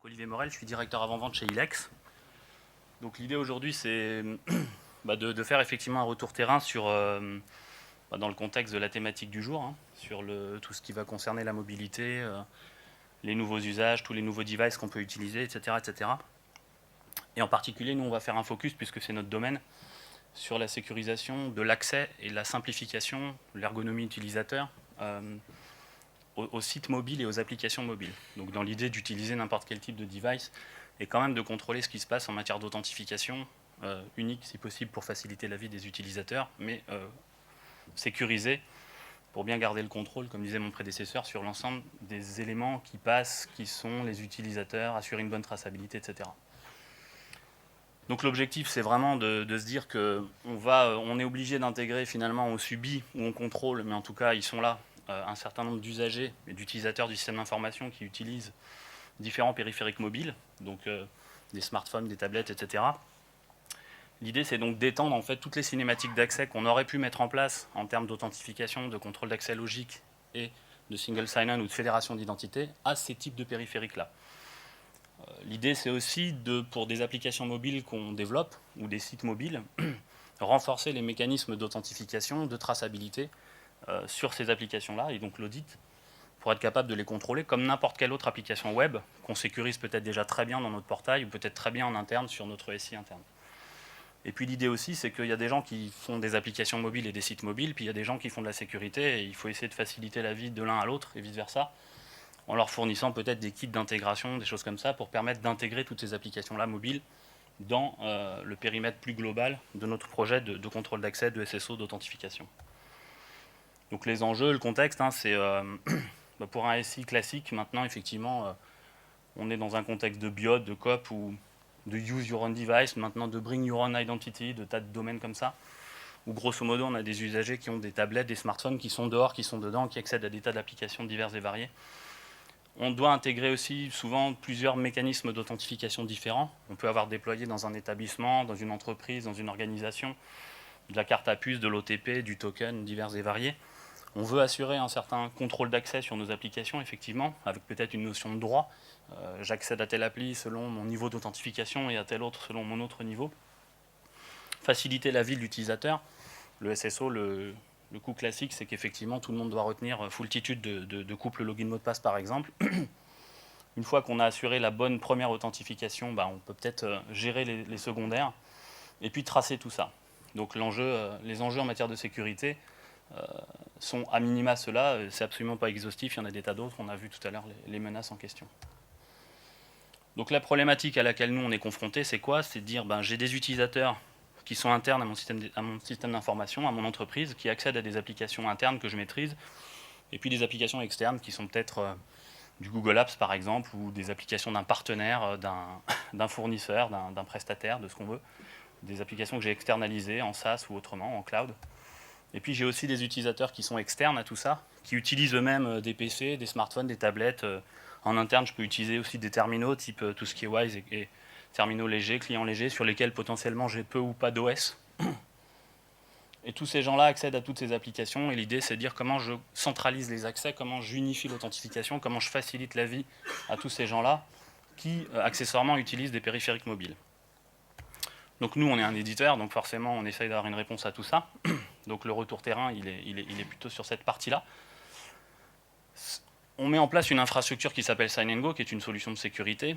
Olivier Morel, je suis directeur avant-vente chez Ilex. Donc l'idée aujourd'hui, c'est de faire effectivement un retour terrain sur, dans le contexte de la thématique du jour, sur tout ce qui va concerner la mobilité, les nouveaux usages, tous les nouveaux devices qu'on peut utiliser, etc., etc. Et en particulier, nous, on va faire un focus, puisque c'est notre domaine, sur la sécurisation de l'accès et la simplification, l'ergonomie utilisateur aux sites mobiles et aux applications mobiles. Donc dans l'idée d'utiliser n'importe quel type de device et quand même de contrôler ce qui se passe en matière d'authentification, unique si possible pour faciliter la vie des utilisateurs, mais sécurisé pour bien garder le contrôle, comme disait mon prédécesseur, sur l'ensemble des éléments qui passent, qui sont les utilisateurs, assurer une bonne traçabilité, etc. Donc l'objectif, c'est vraiment de se dire qu'on est obligé d'intégrer finalement, on subit ou on contrôle, mais en tout cas, ils sont là, un certain nombre d'usagers et d'utilisateurs du système d'information qui utilisent différents périphériques mobiles, donc des smartphones, des tablettes, etc. L'idée, c'est donc d'étendre en fait toutes les cinématiques d'accès qu'on aurait pu mettre en place en termes d'authentification, de contrôle d'accès logique et de single sign-on ou de fédération d'identité à ces types de périphériques-là. L'idée, c'est aussi pour des applications mobiles qu'on développe ou des sites mobiles, renforcer les mécanismes d'authentification, de traçabilité sur ces applications-là, et donc l'audit, pour être capable de les contrôler comme n'importe quelle autre application web qu'on sécurise peut-être déjà très bien dans notre portail ou peut-être très bien en interne sur notre SI interne. Et puis l'idée aussi, c'est qu'il y a des gens qui font des applications mobiles et des sites mobiles, puis il y a des gens qui font de la sécurité, et il faut essayer de faciliter la vie de l'un à l'autre et vice-versa, en leur fournissant peut-être des kits d'intégration, des choses comme ça, pour permettre d'intégrer toutes ces applications-là mobiles dans le périmètre plus global de notre projet de contrôle d'accès, de SSO, d'authentification. Donc les enjeux, le contexte, c'est pour un SI classique, maintenant, effectivement, on est dans un contexte de BIOD, de COP, ou de Use Your Own Device, maintenant de Bring Your Own Identity, de tas de domaines comme ça, où grosso modo, on a des usagers qui ont des tablettes, des smartphones, qui sont dehors, qui sont dedans, qui accèdent à des tas d'applications diverses et variées. On doit intégrer aussi souvent plusieurs mécanismes d'authentification différents. On peut avoir déployé dans un établissement, dans une entreprise, dans une organisation, de la carte à puce, de l'OTP, du token, divers et variés. On veut assurer un certain contrôle d'accès sur nos applications, effectivement, avec peut-être une notion de droit. J'accède à telle appli selon mon niveau d'authentification et à tel autre selon mon autre niveau. Faciliter la vie de l'utilisateur. Le SSO, le coup classique, c'est qu'effectivement, tout le monde doit retenir foultitude de couples login mot de passe, par exemple. Une fois qu'on a assuré la bonne première authentification, on peut peut-être gérer les secondaires et puis tracer tout ça. Donc les enjeux en matière de sécurité sont à minima ceux-là. C'est absolument pas exhaustif, il y en a des tas d'autres. On a vu tout à l'heure les menaces en question. Donc la problématique à laquelle nous on est confrontés, c'est quoi? C'est de dire j'ai des utilisateurs qui sont internes à mon système d'information, à mon entreprise, qui accèdent à des applications internes que je maîtrise, et puis des applications externes qui sont peut-être du Google Apps par exemple, ou des applications d'un partenaire, d'un fournisseur, d'un prestataire, de ce qu'on veut, des applications que j'ai externalisées en SaaS ou autrement, en cloud. Et puis j'ai aussi des utilisateurs qui sont externes à tout ça, qui utilisent eux-mêmes des PC, des smartphones, des tablettes. En interne, je peux utiliser aussi des terminaux, type tout ce qui est Wise et terminaux légers, clients légers, sur lesquels potentiellement j'ai peu ou pas d'OS. Et tous ces gens-là accèdent à toutes ces applications, et l'idée c'est de dire comment je centralise les accès, comment j'unifie l'authentification, comment je facilite la vie à tous ces gens-là qui accessoirement utilisent des périphériques mobiles. Donc nous on est un éditeur, donc forcément on essaye d'avoir une réponse à tout ça. Donc le retour terrain il est plutôt sur cette partie-là. On met en place une infrastructure qui s'appelle Sign & Go, qui est une solution de sécurité,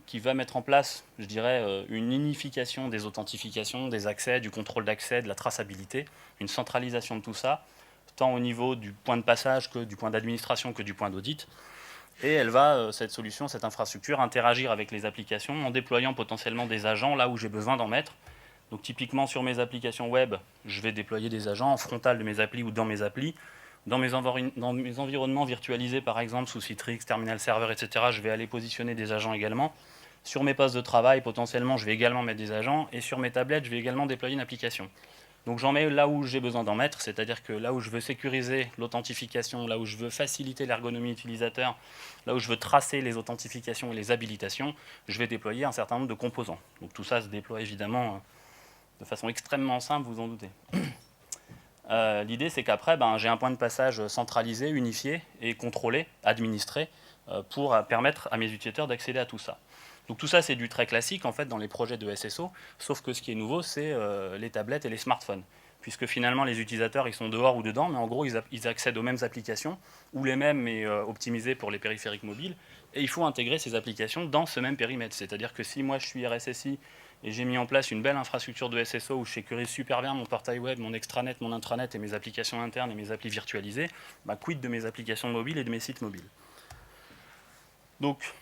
qui va mettre en place, je dirais, une unification des authentifications, des accès, du contrôle d'accès, de la traçabilité, une centralisation de tout ça, tant au niveau du point de passage que du point d'administration que du point d'audit. Et elle va, cette solution, cette infrastructure, interagir avec les applications en déployant potentiellement des agents là où j'ai besoin d'en mettre. Donc typiquement sur mes applications web, je vais déployer des agents en frontal de mes applis ou dans mes applis. Dans mes environnements virtualisés, par exemple, sous Citrix, Terminal Server, etc., je vais aller positionner des agents également. Sur mes postes de travail, potentiellement, je vais également mettre des agents. Et sur mes tablettes, je vais également déployer une application. Donc j'en mets là où j'ai besoin d'en mettre, c'est-à-dire que là où je veux sécuriser l'authentification, là où je veux faciliter l'ergonomie utilisateur, là où je veux tracer les authentifications et les habilitations, je vais déployer un certain nombre de composants. Donc tout ça se déploie évidemment de façon extrêmement simple, vous en doutez. L'idée, c'est qu'après, j'ai un point de passage centralisé, unifié et contrôlé, administré, pour permettre à mes utilisateurs d'accéder à tout ça. Donc tout ça, c'est du très classique en fait dans les projets de SSO, sauf que ce qui est nouveau, c'est les tablettes et les smartphones. Puisque finalement, les utilisateurs, ils sont dehors ou dedans, mais en gros, ils accèdent aux mêmes applications, ou les mêmes, mais optimisées pour les périphériques mobiles, et il faut intégrer ces applications dans ce même périmètre. C'est-à-dire que si moi, je suis RSSI, et j'ai mis en place une belle infrastructure de SSO où je sécurise super bien mon portail web, mon extranet, mon intranet et mes applications internes et mes applis virtualisées, bah, quid de mes applications mobiles et de mes sites mobiles. Donc,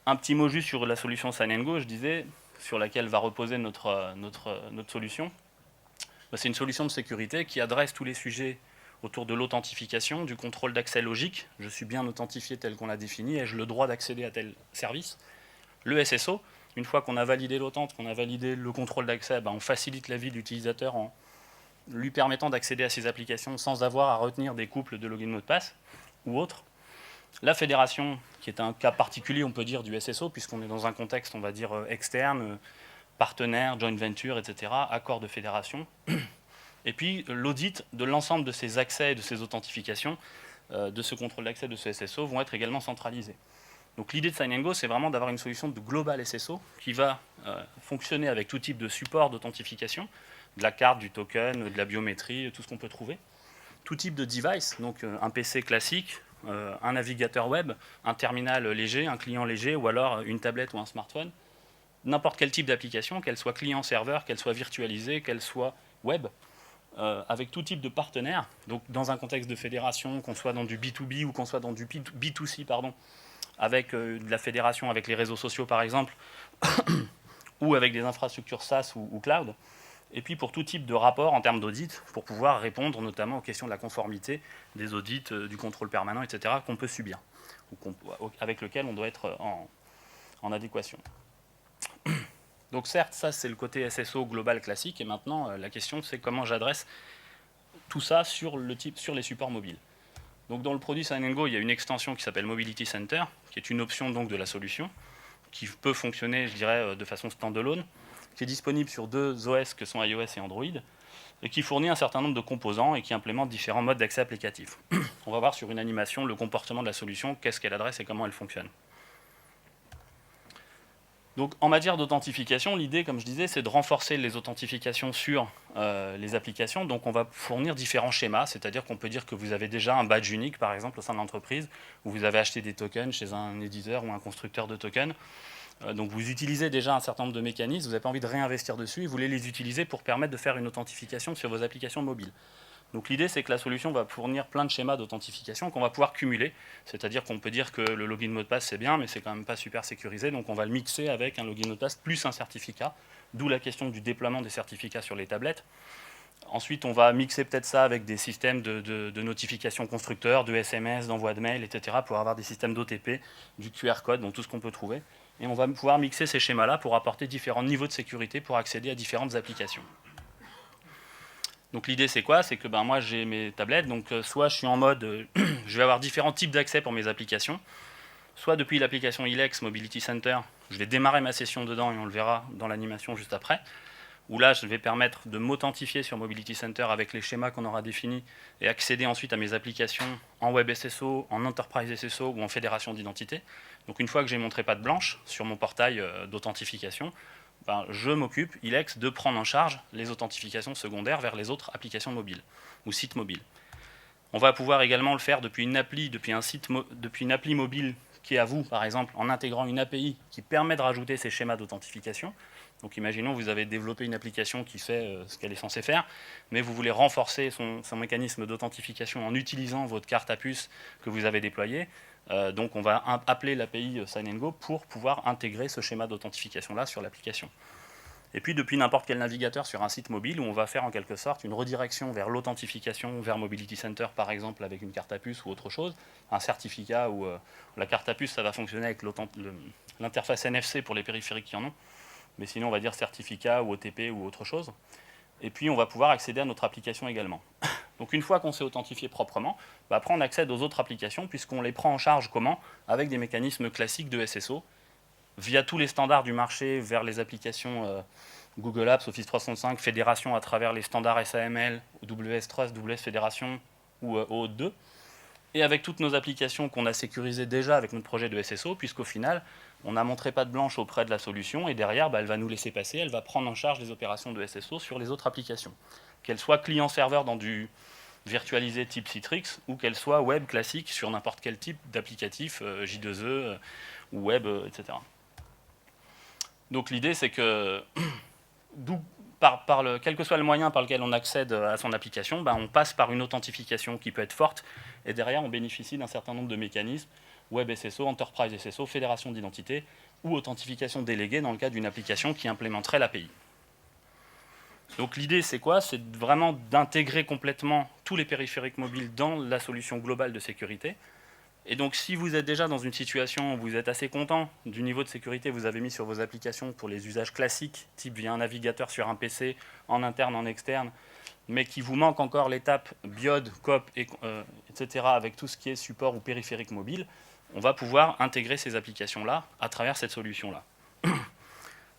un petit mot juste sur la solution Sign & Go, je disais, sur laquelle va reposer notre solution. Bah, c'est une solution de sécurité qui adresse tous les sujets autour de l'authentification, du contrôle d'accès logique. Je suis bien authentifié tel qu'on l'a défini, ai-je le droit d'accéder à tel service. Le SSO, une fois qu'on a validé l'authentique, qu'on a validé le contrôle d'accès, bah, on facilite la vie de l'utilisateur en lui permettant d'accéder à ces applications sans avoir à retenir des couples de login mot de passe ou autres. La fédération, qui est un cas particulier, on peut dire, du SSO, puisqu'on est dans un contexte, on va dire, externe, partenaire, joint venture, etc., accord de fédération. Et puis l'audit de l'ensemble de ces accès et de ces authentifications, de ce contrôle d'accès de ce SSO, vont être également centralisés. Donc l'idée de Sign & Go, c'est vraiment d'avoir une solution de global SSO qui va fonctionner avec tout type de support d'authentification, de la carte, du token, de la biométrie, tout ce qu'on peut trouver. Tout type de device, donc un PC classique, un navigateur web, un terminal léger, un client léger, ou alors une tablette ou un smartphone. N'importe quel type d'application, qu'elle soit client-serveur, qu'elle soit virtualisée, qu'elle soit web, avec tout type de partenaires. Donc dans un contexte de fédération, qu'on soit dans du B2B ou qu'on soit dans du B2C, pardon, avec de la fédération avec les réseaux sociaux par exemple, ou avec des infrastructures SaaS ou cloud. Et puis pour tout type de rapport en termes d'audit, pour pouvoir répondre notamment aux questions de la conformité, des audits, du contrôle permanent, etc., qu'on peut subir, ou avec lequel on doit être en adéquation. Donc certes, ça c'est le côté SSO global classique, et maintenant la question c'est comment j'adresse tout ça sur les supports mobiles. Donc dans le produit Sign & Go, il y a une extension qui s'appelle Mobility Center, qui est une option donc de la solution, qui peut fonctionner, je dirais, de façon standalone, qui est disponible sur 2 OS que sont iOS et Android, et qui fournit un certain nombre de composants et qui implémente différents modes d'accès applicatif. On va voir sur une animation le comportement de la solution, qu'est-ce qu'elle adresse et comment elle fonctionne. Donc en matière d'authentification, l'idée, comme je disais, c'est de renforcer les authentifications sur les applications. Donc on va fournir différents schémas, c'est-à-dire qu'on peut dire que vous avez déjà un badge unique, par exemple, au sein de l'entreprise, où vous avez acheté des tokens chez un éditeur ou un constructeur de tokens. Donc vous utilisez déjà un certain nombre de mécanismes, vous n'avez pas envie de réinvestir dessus, et vous voulez les utiliser pour permettre de faire une authentification sur vos applications mobiles. Donc l'idée, c'est que la solution va fournir plein de schémas d'authentification qu'on va pouvoir cumuler. C'est-à-dire qu'on peut dire que le login mot de passe, c'est bien, mais c'est quand même pas super sécurisé. Donc on va le mixer avec un login mot de passe plus un certificat. D'où la question du déploiement des certificats sur les tablettes. Ensuite, on va mixer peut-être ça avec des systèmes de notification constructeurs, de SMS, d'envoi de mail, etc. pour avoir des systèmes d'OTP, du QR code, donc tout ce qu'on peut trouver. Et on va pouvoir mixer ces schémas-là pour apporter différents niveaux de sécurité pour accéder à différentes applications. Donc l'idée c'est quoi? C'est que moi j'ai mes tablettes, donc soit je suis en mode, je vais avoir différents types d'accès pour mes applications, soit depuis l'application Ilex Mobility Center, je vais démarrer ma session dedans et on le verra dans l'animation juste après, où là je vais permettre de m'authentifier sur Mobility Center avec les schémas qu'on aura définis et accéder ensuite à mes applications en Web SSO, en Enterprise SSO ou en fédération d'identité. Donc une fois que j'ai mon trépas de blanche sur mon portail d'authentification, je m'occupe, Ilex, de prendre en charge les authentifications secondaires vers les autres applications mobiles ou sites mobiles. On va pouvoir également le faire depuis une appli, depuis une appli mobile qui est à vous, par exemple, en intégrant une API qui permet de rajouter ces schémas d'authentification. Donc imaginons vous avez développé une application qui fait ce qu'elle est censée faire, mais vous voulez renforcer son mécanisme d'authentification en utilisant votre carte à puce que vous avez déployée. Donc on va appeler l'API Sign & Go pour pouvoir intégrer ce schéma d'authentification-là sur l'application. Et puis depuis n'importe quel navigateur sur un site mobile où on va faire en quelque sorte une redirection vers l'authentification, vers Mobility Center par exemple avec une carte à puce ou autre chose, un certificat où la carte à puce ça va fonctionner avec l'interface NFC pour les périphériques qui en ont, mais sinon on va dire certificat ou OTP ou autre chose. Et puis on va pouvoir accéder à notre application également. Donc une fois qu'on s'est authentifié proprement, après on accède aux autres applications puisqu'on les prend en charge comment? Avec des mécanismes classiques de SSO, via tous les standards du marché vers les applications Google Apps, Office 365, fédération à travers les standards SAML, WS Trust, WS Fédération ou OAuth 2. et avec toutes nos applications qu'on a sécurisées déjà avec notre projet de SSO, puisqu'au final, on n'a montré patte blanche auprès de la solution, et derrière, elle va nous laisser passer, elle va prendre en charge les opérations de SSO sur les autres applications. Qu'elles soient client-serveur dans du virtualisé type Citrix, ou qu'elles soient web classique sur n'importe quel type d'applicatif, J2E, ou web, etc. Donc l'idée, c'est que, quel que soit le moyen par lequel on accède à son application, on passe par une authentification qui peut être forte, et derrière, on bénéficie d'un certain nombre de mécanismes, Web SSO, Enterprise SSO, fédération d'identité, ou authentification déléguée dans le cas d'une application qui implémenterait l'API. Donc l'idée, c'est quoi? C'est vraiment d'intégrer complètement tous les périphériques mobiles dans la solution globale de sécurité. Et donc, si vous êtes déjà dans une situation où vous êtes assez content du niveau de sécurité que vous avez mis sur vos applications pour les usages classiques, type via un navigateur sur un PC, en interne, en externe, mais qui vous manque encore l'étape BIOD, COP, etc., avec tout ce qui est support ou périphérique mobile, on va pouvoir intégrer ces applications-là à travers cette solution-là.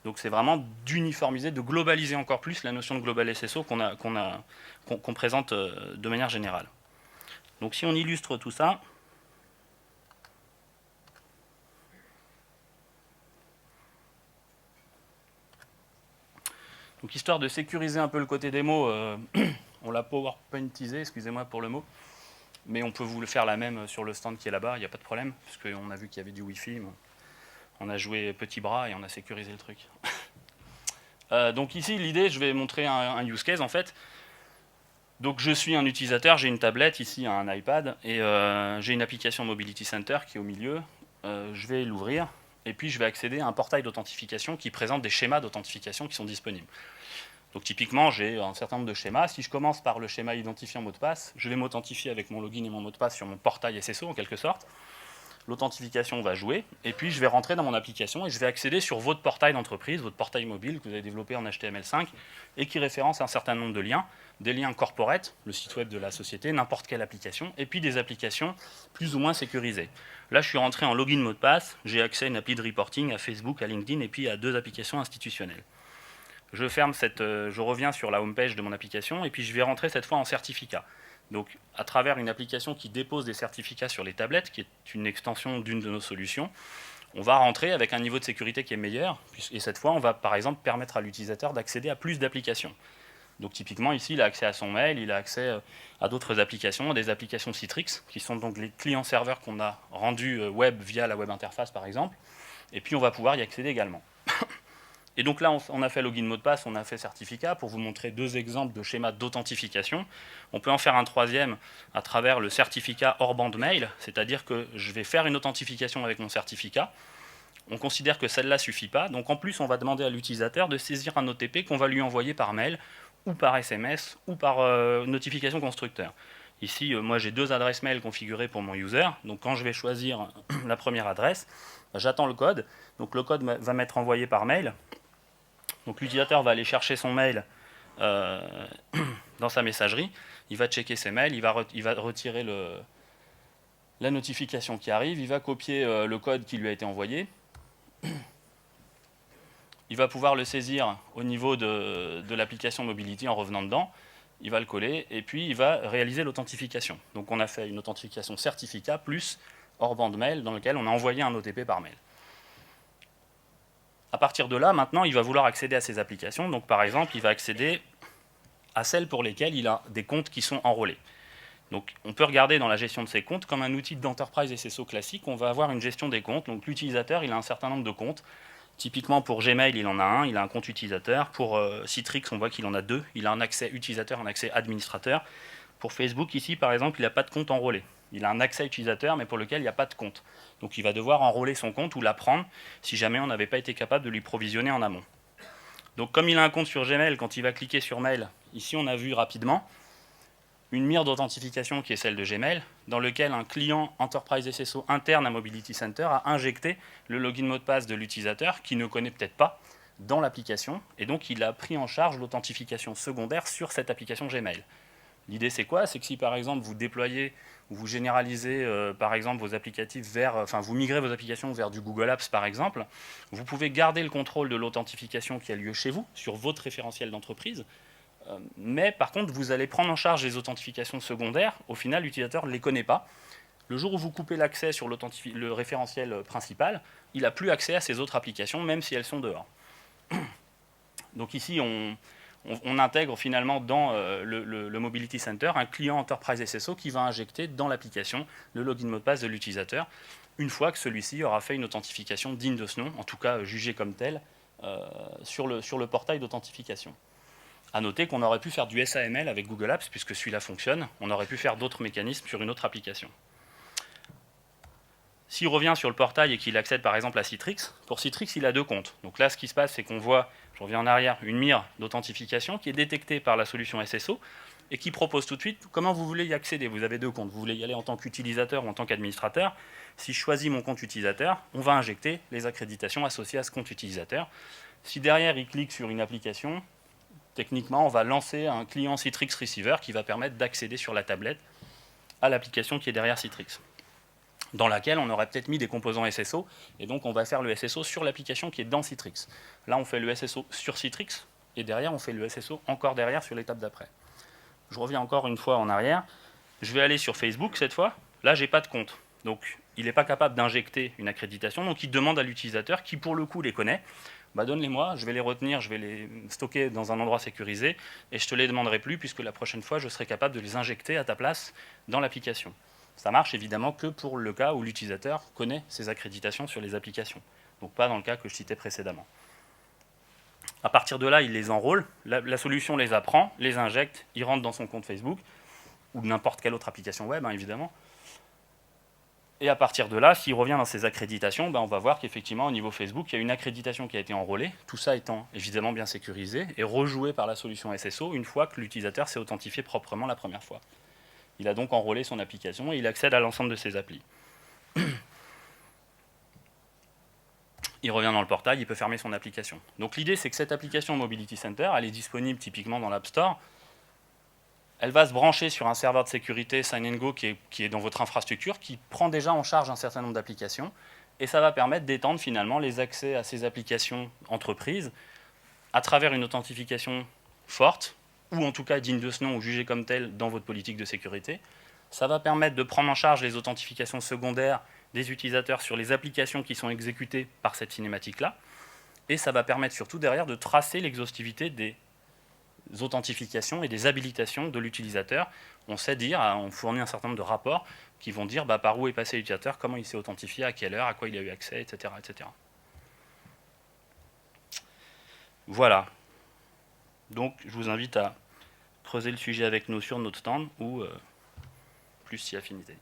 Donc c'est vraiment d'uniformiser, de globaliser encore plus la notion de Global SSO qu'on présente de manière générale. Donc si on illustre tout ça, donc histoire de sécuriser un peu le côté démo, on l'a PowerPointisé, excusez-moi pour le mot, mais on peut vous le faire la même sur le stand qui est là-bas, il n'y a pas de problème, parce qu'on a vu qu'il y avait du Wi-Fi, on a joué petit bras et on a sécurisé le truc. Donc ici, l'idée, je vais montrer un use case en fait. Donc je suis un utilisateur, j'ai une tablette, ici un iPad, et j'ai une application Mobility Center qui est au milieu. Je vais l'ouvrir, et puis je vais accéder à un portail d'authentification qui présente des schémas d'authentification qui sont disponibles. Donc typiquement, j'ai un certain nombre de schémas. Si je commence par le schéma identifiant mot de passe, je vais m'authentifier avec mon login et mon mot de passe sur mon portail SSO en quelque sorte. L'authentification va jouer, et puis je vais rentrer dans mon application et je vais accéder sur votre portail d'entreprise, votre portail mobile que vous avez développé en HTML5 et qui référence un certain nombre de liens, des liens corporate, le site web de la société, n'importe quelle application, et puis des applications plus ou moins sécurisées. Là, je suis rentré en login mot de passe, j'ai accès à une appli de reporting, à Facebook, à LinkedIn, et puis à 2 applications institutionnelles. Je ferme je reviens sur la homepage de mon application, et puis je vais rentrer cette fois en certificat. Donc, à travers une application qui dépose des certificats sur les tablettes, qui est une extension d'une de nos solutions, on va rentrer avec un niveau de sécurité qui est meilleur, et cette fois, on va par exemple permettre à l'utilisateur d'accéder à plus d'applications. Donc typiquement, ici, il a accès à son mail, il a accès à d'autres applications, des applications Citrix, qui sont donc les clients-serveurs qu'on a rendus web via la web interface, par exemple, et puis on va pouvoir y accéder également. Et donc là, on a fait login mot de passe, on a fait certificat pour vous montrer 2 exemples de schémas d'authentification. On peut en faire un troisième à travers le certificat hors bande mail, c'est-à-dire que je vais faire une authentification avec mon certificat. On considère que celle-là ne suffit pas, donc en plus, on va demander à l'utilisateur de saisir un OTP qu'on va lui envoyer par mail, ou par SMS, ou par notification constructeur. Ici, moi, j'ai 2 adresses mail configurées pour mon user, donc quand je vais choisir la première adresse, j'attends le code, donc le code va m'être envoyé par mail. Donc l'utilisateur va aller chercher son mail dans sa messagerie, il va checker ses mails, il va retirer la notification qui arrive, il va copier le code qui lui a été envoyé, il va pouvoir le saisir au niveau de l'application Mobility en revenant dedans, il va le coller et puis il va réaliser l'authentification. Donc on a fait une authentification certificat plus hors bande mail dans lequel on a envoyé un OTP par mail. À partir de là, maintenant, il va vouloir accéder à ces applications. Donc, par exemple, il va accéder à celles pour lesquelles il a des comptes qui sont enrôlés. Donc, on peut regarder dans la gestion de ces comptes comme un outil d'enterprise SSO classique. On va avoir une gestion des comptes. Donc, l'utilisateur, il a un certain nombre de comptes. Typiquement, pour Gmail, il en a un. Il a un compte utilisateur. Pour Citrix, on voit qu'il en a 2. Il a un accès utilisateur, un accès administrateur. Pour Facebook, ici, par exemple, il n'a pas de compte enrôlé. Il a un accès utilisateur, mais pour lequel il n'y a pas de compte. Donc il va devoir enrôler son compte ou l'apprendre si jamais on n'avait pas été capable de lui provisionner en amont. Donc comme il a un compte sur Gmail, quand il va cliquer sur Mail, ici on a vu rapidement une mire d'authentification qui est celle de Gmail, dans lequel un client Enterprise SSO interne à Mobility Center a injecté le login mot de passe de l'utilisateur, qui ne connaît peut-être pas, dans l'application, et donc il a pris en charge l'authentification secondaire sur cette application Gmail. L'idée, c'est quoi? C'est que si, par exemple, vous déployez ou vous généralisez, par exemple, vos applicatifs vous migrez vos applications vers du Google Apps, par exemple, vous pouvez garder le contrôle de l'authentification qui a lieu chez vous, sur votre référentiel d'entreprise, mais par contre, vous allez prendre en charge les authentifications secondaires. Au final, l'utilisateur ne les connaît pas. Le jour où vous coupez l'accès sur le référentiel principal, il n'a plus accès à ces autres applications, même si elles sont dehors. Donc ici, on intègre finalement dans le Mobility Center un client Enterprise SSO qui va injecter dans l'application le login mot de passe de l'utilisateur, une fois que celui-ci aura fait une authentification digne de ce nom, en tout cas jugée comme telle, sur le portail d'authentification. A noter qu'on aurait pu faire du SAML avec Google Apps, puisque celui-là fonctionne. On aurait pu faire d'autres mécanismes sur une autre application. S'il revient sur le portail et qu'il accède par exemple à Citrix, pour Citrix, il a deux comptes. Donc là, ce qui se passe, c'est qu'on voit, je reviens en arrière, une mire d'authentification qui est détectée par la solution SSO et qui propose tout de suite comment vous voulez y accéder. Vous avez deux comptes. Vous voulez y aller en tant qu'utilisateur ou en tant qu'administrateur. Si je choisis mon compte utilisateur, on va injecter les accréditations associées à ce compte utilisateur. Si derrière, il clique sur une application, techniquement, on va lancer un client Citrix Receiver qui va permettre d'accéder sur la tablette à l'application qui est derrière Citrix, dans laquelle on aurait peut-être mis des composants SSO, et donc on va faire le SSO sur l'application qui est dans Citrix. Là, on fait le SSO sur Citrix, et derrière, on fait le SSO encore derrière sur l'étape d'après. Je reviens encore une fois en arrière. Je vais aller sur Facebook cette fois. Là, je n'ai pas de compte. Donc, il n'est pas capable d'injecter une accréditation, donc il demande à l'utilisateur, qui pour le coup les connaît, bah donne-les-moi, je vais les retenir, je vais les stocker dans un endroit sécurisé, et je ne te les demanderai plus, puisque la prochaine fois, je serai capable de les injecter à ta place dans l'application. Ça marche évidemment que pour le cas où l'utilisateur connaît ses accréditations sur les applications, donc pas dans le cas que je citais précédemment. À partir de là, il les enrôle, la solution les apprend, les injecte, il rentre dans son compte Facebook, ou n'importe quelle autre application web, hein, évidemment. Et à partir de là, s'il revient dans ses accréditations, on va voir qu'effectivement, au niveau Facebook, il y a une accréditation qui a été enrôlée, tout ça étant évidemment bien sécurisé, et rejoué par la solution SSO une fois que l'utilisateur s'est authentifié proprement la première fois. Il a donc enrôlé son application et il accède à l'ensemble de ses applis. Il revient dans le portail, il peut fermer son application. Donc l'idée, c'est que cette application Mobility Center, elle est disponible typiquement dans l'App Store. Elle va se brancher sur un serveur de sécurité Sign & Go qui est dans votre infrastructure, qui prend déjà en charge un certain nombre d'applications, et ça va permettre d'étendre finalement les accès à ces applications entreprises à travers une authentification forte, ou en tout cas digne de ce nom ou jugée comme telle dans votre politique de sécurité. Ça va permettre de prendre en charge les authentifications secondaires des utilisateurs sur les applications qui sont exécutées par cette cinématique-là, et ça va permettre surtout derrière de tracer l'exhaustivité des authentifications et des habilitations de l'utilisateur. On sait dire, on fournit un certain nombre de rapports qui vont dire par où est passé l'utilisateur, comment il s'est authentifié, à quelle heure, à quoi il a eu accès, etc. etc. Voilà. Donc je vous invite à creuser le sujet avec nous sur notre stand ou plus si affinité.